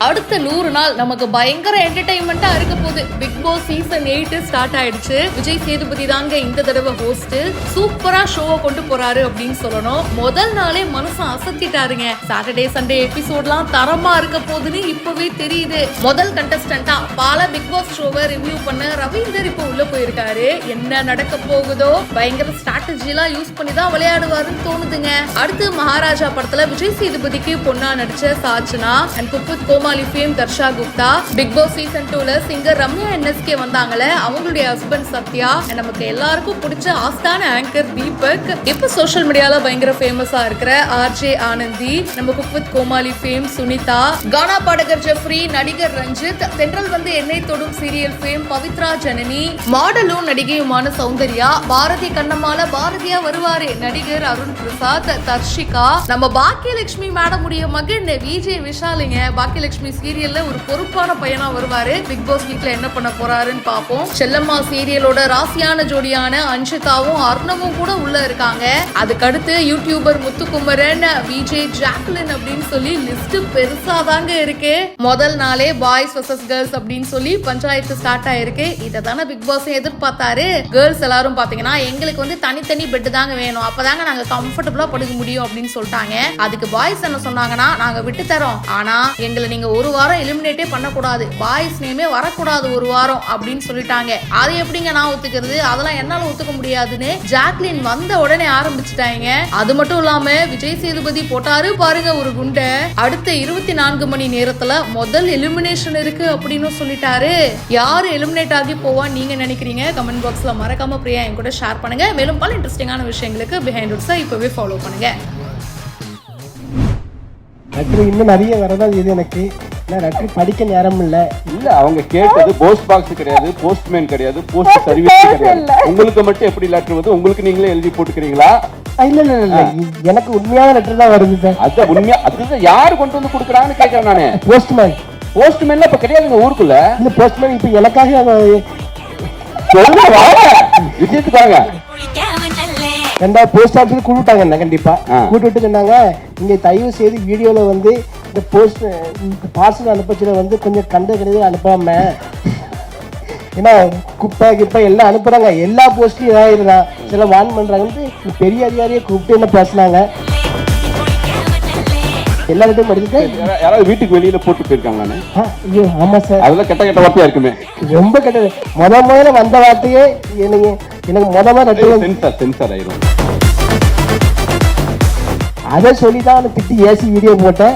அடுத்த 100 நாள் நமக்கு பயங்கர என்டர்டைன்மெண்டா இருக்க போகுது. பிக் பாஸ் சீசன் 8 ஸ்டார்ட் ஆயிடுச்சு. விஜய் சேதுபதி தாங்க இந்த தடவை ஹோஸ்ட். சூப்பரா ஷோவை கொண்டு போறாரு அப்படின்னு சொல்லணும். முதல் நாளே மனசை அசத்திட்டாருங்க. சாட்டர்டே சண்டே எபிசோட்லாம் தரமா இருக்க போகுதுன்னு இப்பவே தெரியுது. முதல் கண்டஸ்டன்டா பால பிக் பாஸ் ஷோவை ரிவ்யூ பண்ண ரவீந்தர் இப்போ உள்ள போயிருக்காரு. என்ன நடக்க போகுதோ பயங்கர ஸ்ட்ராட்டஜி எல்லாம் யூஸ் பண்ணி தான் விளையாடுவாருன்னு தோணுதுங்க. அடுத்து மகாராஜா படத்துல விஜய் சேதுபதிக்கு பொண்ணா நடிச்ச Sachana and cook with Komali fame Dharsha Gupta, Bigg Boss season 2ல சிங்கர் ரம்யா என்எஸ்கே வந்தாங்களே, அவங்களுடைய ஹஸ்பண்ட் சத்யா, நமக்கு எல்லாருக்கும் பிடிச்ச ஆஸ்தான ஆங்கர் தீபக், இப்ப சோஷியல் மீடியால பயங்கர ஃபேமஸா இருக்கிற ஆர்ஜே ஆனந்தி, நம்ம குக்வித் கோமாளி ஃபேம் சுனிதா, கானா பாடகர் ஜெஃப்ரி, நடிகர் ரஞ்சித், தென்றல் வந்து எண்ணெய் தொடும் சீரியல் ஃபேம் பவித்ரா ஜனனி, மாடலும் நடிகையுமான சௌந்தர்யா, பாரதி கண்ணம்மால பாரதியா வருவாரு நடிகர் அருண் பிரசாத், தர்ஷிகா, நம்ம பாக்கியலட்சுமி மேடமுடைய மகன் விஜய் விஷாலுங்க. பாக்கியலட்சுமி சீரியல்ல ஒரு பொறுப்பான பையனா வருவாரு. பிக் பாஸ் வீட்ல என்ன பண்ண போறாருன்னு பாப்போம். செல்லம்மா சீரியலோட ராசியான ஜோடியான அன்ஷிதாவும் அர்ணவும் கூட உள்ள இருக்காங்க. அதுக்கடுத்து யூடியூபர் முத்துக்குமரன், விஜய், ஜாக்லின் அப்படின்னு சொல்லி லிஸ்ட் பெருசா தாங்க இருக்கு. முதல் நாளே பாய்ஸ் vs கேர்ள்ஸ் அப்படின்னு சொல்லி பஞ்சாயத்து ஸ்டார்ட் ஆயிருக்கு. இதை தானே பிக் பாஸ் எதிர்பார்த்தாரு. கேர்ள்ஸ் எல்லாரும் பாத்தீங்கன்னா எங்களுக்கு வந்து தனித்தனி பெட் தாங்க வேணும், அப்பதாங்க நாங்க கம்ஃபர்டபுளா படுக்க முடியும் அப்படின்னு சொல்லிட்டாங்க. அதுக்கு பாய்ஸ் என்ன சொன்னாங்கன்னா, நாங்க விட்டு தரோம், ஆனா எங்களை நீங்க ஒரு வாரம் எலிமினேட்டே பண்ணக்கூடாது, பாய்ஸ் நேமே வரக்கூடாது ஒரு வாரம் அப்படின்னு சொல்லிட்டாங்க. அது எப்படிங்க நான் ஒத்துக்கிறது, அதெல்லாம் என்னால ஒத்துக்க முடியாதுன்னு ஜாக்லின் வந்த உடனே ஆரம்பிச்சுட்டாங்க. அது மட்டும் இல்லாம விஜய் சேதுபதி போட்டாரு பாருங்க ஒரு குண்டை. அடுத்த 24 மணி நேரத்துல முதல் எலிமினேஷன் இருக்கு அப்படின்னு சொல்லிட்டாரு. யாரு எலிமினேட் ஆகி போவா நீங்க நினைக்கிறீங்க? கமெண்ட் பாக்ஸ்ல மறக்காம பிரியா என் கூட ஷேர் பண்ணுங்க. மேலும் பல இன்ட்ரெஸ்டிங்கான விஷயங்களுக்கு பிஹைண்ட் ரூட்ஸை இப்பவே ஃபாலோ பண்ணுங்க. இன்னும் நிறைய வரதான் இது எனக்கு படிக்க நேரம் இல்ல. அவங்க கேட்டது போஸ்ட் பாக்ஸ் கிடையாது, போஸ்ட்மேன் கிடையாது, போஸ்ட் சர்வீஸ் கிடையாது. உங்களுக்கு மட்டும் எப்படி லெட்டர் வந்து உங்களுக்கு நீங்களே எழுதி போட்டுக்கிறீங்களா? இல்ல இல்ல இல்ல, எனக்கு உண்மையான லெட்டர் தான் வருது சார். அது உண்மையா? அதுதான் யாரு கொண்டு வந்து கொடுக்குறாங்கன்னு கேட்கறேன் நானு. போஸ்ட்மேன். போஸ்ட்மேன்ல இப்ப கிடையாதுங்க ஊருக்குள்ள. இந்த போஸ்ட்மேன் இப்ப எனக்காக விஷயத்துக்கு வாங்க. ரெண்டாவது போஸ்ட் ஆஃபீஸ் கூப்பிட்டாங்க என்ன, கண்டிப்பா கூப்பிட்டு சொன்னாங்க, நீங்க தயவு செய்து வீடியோல வந்து இந்த போஸ்ட் பார்சல் அனுப்பச்சுல வந்து கொஞ்சம் கண்டது அனுப்பாம, ஏன்னா குப்பை கிப்பை எல்லாம் அனுப்புறாங்க, எல்லா போஸ்ட்லயும் இதாயிருந்தான், சில வான் பண்றாங்கன்னு பெரிய அதிகாரியை கூப்பிட்டு என்ன பேசினாங்க. எல்லார்ட்டும் படிச்சுட்டு யாராவது வீட்டுக்கு வெளியில போட்டு போயிருக்காங்க. ஐயோ ஆமா சார், அதெல்லாம் கெட்ட கெட்ட வார்த்தையா இருக்குமே. ரொம்ப கெட்டது. முதல்ல வந்த வார்த்தையே எனக்கு முதல்ல சென்சார் ஆயிரும். அதை சொல்லிதான் திட்டி ஏசி வீடியோ போட்டேன்.